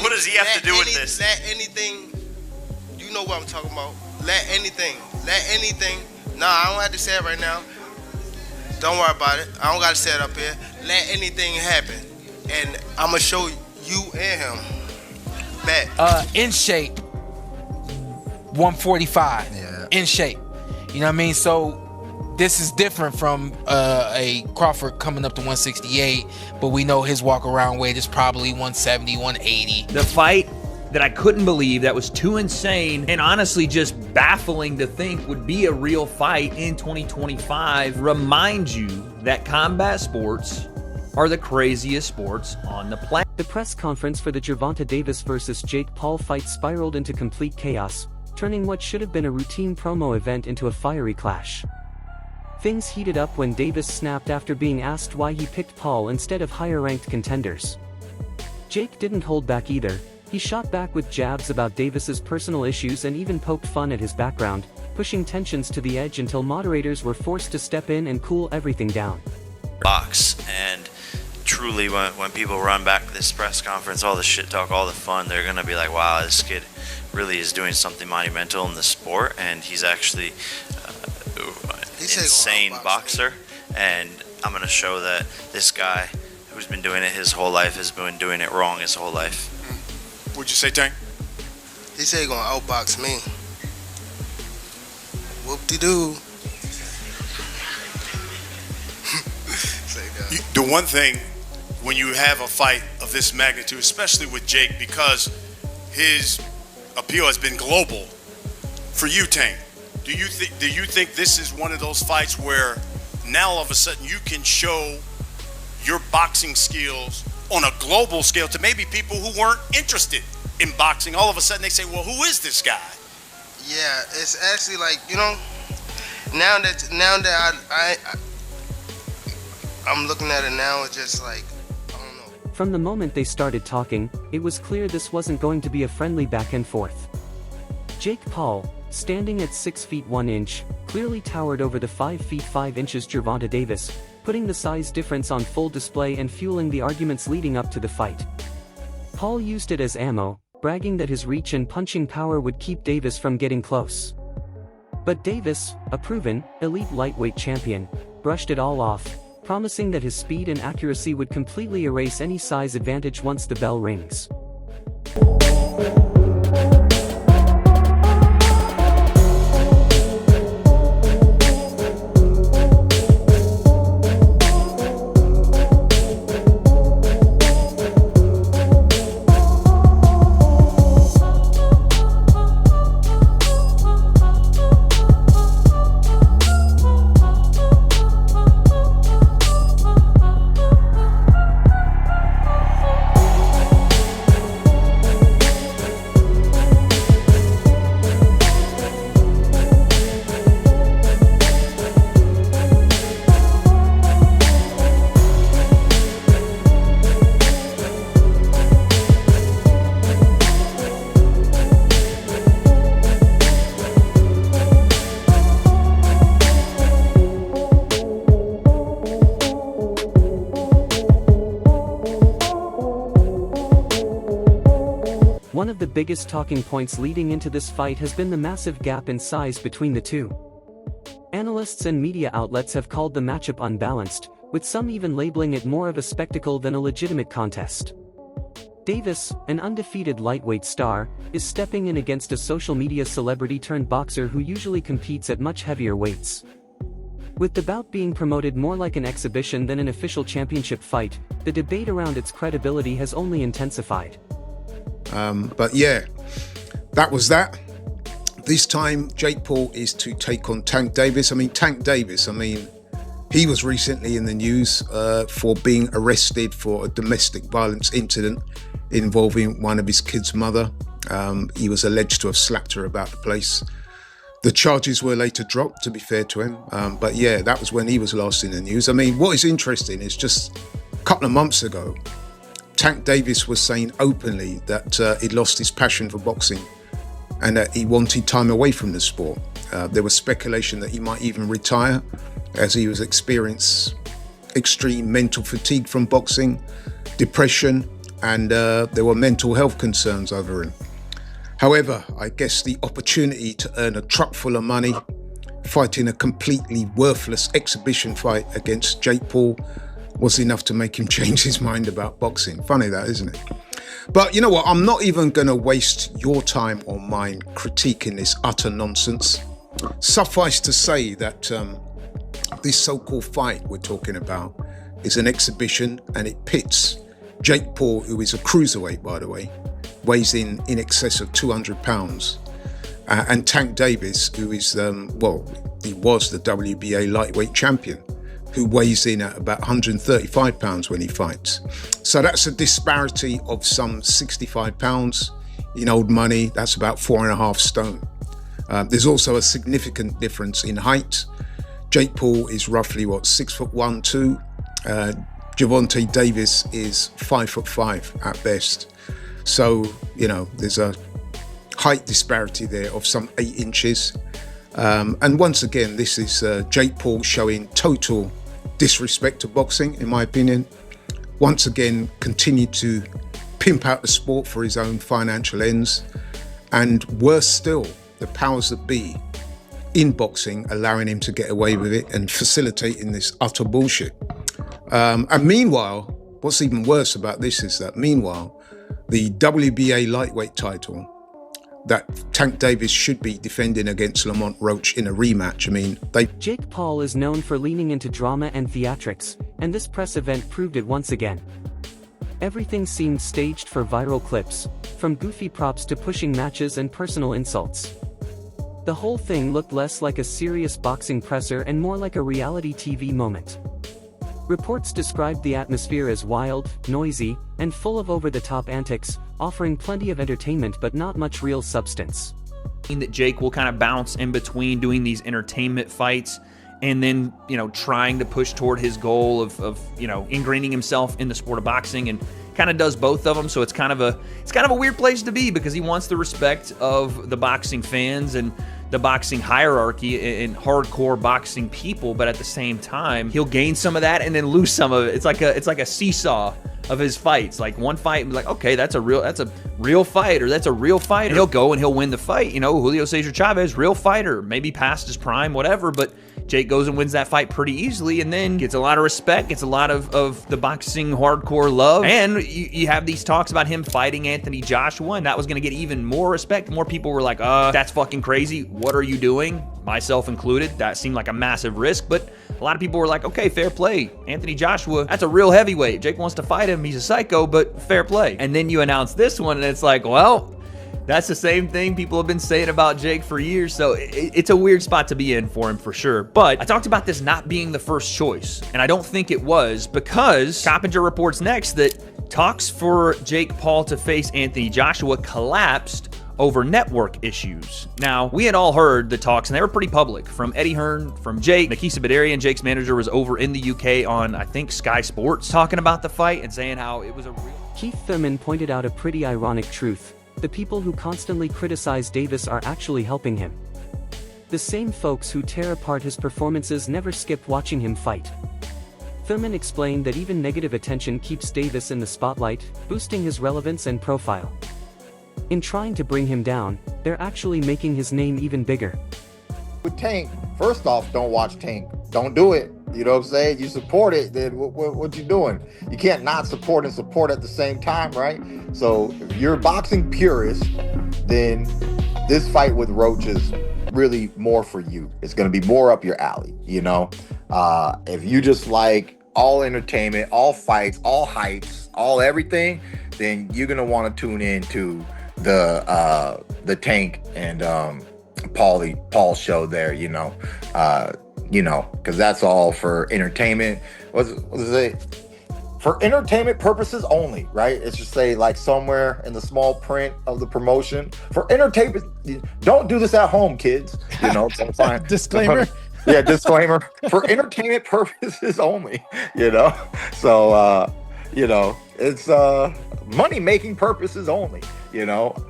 What does he have to do with this? Let anything, you know what I'm talking about. Let anything. Nah, I don't have to say it right now. Don't worry about it. I don't got to say it up here. Let anything happen. And I'm going to show you and him. Bet. In shape, 145. Yeah. In shape. You know what I mean? So this is different from a Crawford coming up to 168, but we know his walk-around weight is probably 170, 180. The fight that I couldn't believe, that was too insane and honestly just baffling to think would be a real fight in 2025, reminds you that combat sports are the craziest sports on the planet. The press conference for the Gervonta Davis vs. Jake Paul fight spiraled into complete chaos, turning what should have been a routine promo event into a fiery clash. Things heated up when Davis snapped after being asked why he picked Paul instead of higher-ranked contenders. Jake didn't hold back either. He shot back with jabs about Davis's personal issues and even poked fun at his background, pushing tensions to the edge until moderators were forced to step in and cool everything down. Box, and truly when people run back this press conference, all the shit talk, all the fun, they're gonna be like, wow, this kid really is doing something monumental in the sport, and he's actually an insane boxer, and I'm gonna show that this guy who's been doing it his whole life has been doing it wrong his whole life. What'd you say, Tank? He said he gonna outbox me. Whoop-de-doo. The one thing, when you have a fight of this magnitude, especially with Jake, because his appeal has been global, for you, Tank, do you think this is one of those fights where now all of a sudden you can show your boxing skills on a global scale to maybe people who weren't interested in boxing? All of a sudden they say, well, who is this guy? Yeah, it's actually like, you know, now that I'm looking at it now, it's just like, I don't know. From the moment they started talking, it was clear this wasn't going to be a friendly back and forth. Jake Paul, standing at 6 feet 1 inch, clearly towered over the 5 feet 5 inches Gervonta Davis, putting the size difference on full display and fueling the arguments leading up to the fight. Paul used it as ammo, bragging that his reach and punching power would keep Davis from getting close. But Davis, a proven, elite lightweight champion, brushed it all off, promising that his speed and accuracy would completely erase any size advantage once the bell rings. One of the biggest talking points leading into this fight has been the massive gap in size between the two. Analysts and media outlets have called the matchup unbalanced, with some even labeling it more of a spectacle than a legitimate contest. Davis, an undefeated lightweight star, is stepping in against a social media celebrity-turned-boxer who usually competes at much heavier weights. With the bout being promoted more like an exhibition than an official championship fight, the debate around its credibility has only intensified. But yeah, that was that. This time, Jake Paul is to take on Tank Davis. Tank Davis, he was recently in the news for being arrested for a domestic violence incident involving one of his kids' mother. He was alleged to have slapped her about the place. The charges were later dropped, to be fair to him. But yeah, that was when he was last in the news. What is interesting is just a couple of months ago, Tank Davis was saying openly that he'd lost his passion for boxing and that he wanted time away from the sport. There was speculation that he might even retire as he was experiencing extreme mental fatigue from boxing, depression, and there were mental health concerns over him. However, I guess the opportunity to earn a truck full of money fighting a completely worthless exhibition fight against Jake Paul was enough to make him change his mind about boxing. Funny that, isn't it? But you know what? I'm not even going to waste your time or mine critiquing this utter nonsense. Suffice to say that this so-called fight we're talking about is an exhibition, and it pits Jake Paul, who is a cruiserweight, by the way, weighs in excess of 200 pounds, and Tank Davis, who is, he was the WBA lightweight champion, who weighs in at about 135 pounds when he fights. So that's a disparity of some 65 pounds. In old money, that's about 4.5 stone. There's also a significant difference in height. Jake Paul is roughly, 6'1", 2. Gervonta Davis is 5'5" at best. So, there's a height disparity there of some 8 inches. And once again, this is Jake Paul showing total disrespect to boxing, in my opinion. Once again, continued to pimp out the sport for his own financial ends. And worse still, the powers that be in boxing allowing him to get away with it and facilitating this utter bullshit. And meanwhile, what's even worse about this is that meanwhile, the WBA lightweight title that Tank Davis should be defending against Lamont Roach in a rematch. Jake Paul is known for leaning into drama and theatrics, and this press event proved it once again. Everything seemed staged for viral clips, from goofy props to pushing matches and personal insults. The whole thing looked less like a serious boxing presser and more like a reality TV moment. Reports described the atmosphere as wild, noisy, and full of over-the-top antics, offering plenty of entertainment but not much real substance. That Jake will kind of bounce in between doing these entertainment fights and then, trying to push toward his goal of ingraining himself in the sport of boxing, and kind of does both of them. So it's kind of a weird place to be, because he wants the respect of the boxing fans and the boxing hierarchy and hardcore boxing people, but at the same time, he'll gain some of that and then lose some of it. It's like a seesaw of his fights. Like one fight, like, okay, that's a real fight, or that's a real fight. And he'll go and he'll win the fight. Julio Cesar Chavez, real fighter, maybe past his prime, whatever, but Jake goes and wins that fight pretty easily, and then gets a lot of respect, gets a lot of the boxing hardcore love. And you have these talks about him fighting Anthony Joshua, and that was going to get even more respect. More people were like, that's fucking crazy. What are you doing? Myself included. That seemed like a massive risk, but a lot of people were like, okay, fair play. Anthony Joshua, that's a real heavyweight. Jake wants to fight him. He's a psycho, but fair play. And then you announce this one, and it's like, well, that's the same thing people have been saying about Jake for years. So it's a weird spot to be in for him, for sure. But I talked about this not being the first choice, and I don't think it was, because Coppinger reports next that talks for Jake Paul to face Anthony Joshua collapsed over network issues. Now, we had all heard the talks, and they were pretty public, from Eddie Hearn, from Jake. Nakisa Badarian, Jake's manager, was over in the UK on, I think, Sky Sports, talking about the fight and saying how it was a real... Keith Thurman pointed out a pretty ironic truth. The people who constantly criticize Davis are actually helping him. The same folks who tear apart his performances never skip watching him fight. Thurman explained that even negative attention keeps Davis in the spotlight, boosting his relevance and profile. In trying to bring him down, they're actually making his name even bigger. With Tank, first off, don't watch Tank. Don't do it. You know what I'm saying? You support it, then what you doing? You can't not support and support at the same time, right? So if you're a boxing purist, then this fight with Roach is really more for you. It's going to be more up your alley, If you just like all entertainment, all fights, all hypes, all everything, then you're going to want to tune in to the Tank and Paul show there, because that's all for entertainment. What is it? For entertainment purposes only, right? It's just say like somewhere in the small print of the promotion. For entertainment, don't do this at home, kids. Sometimes Disclaimer. Yeah, disclaimer. For entertainment purposes only, So, it's money-making purposes only,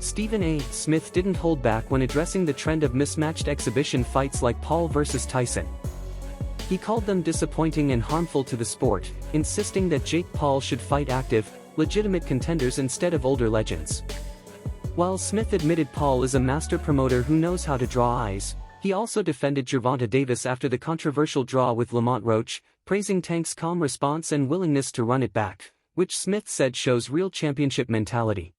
Stephen A. Smith didn't hold back when addressing the trend of mismatched exhibition fights like Paul versus Tyson. He called them disappointing and harmful to the sport, insisting that Jake Paul should fight active, legitimate contenders instead of older legends. While Smith admitted Paul is a master promoter who knows how to draw eyes, he also defended Gervonta Davis after the controversial draw with Lamont Roach, praising Tank's calm response and willingness to run it back, which Smith said shows real championship mentality.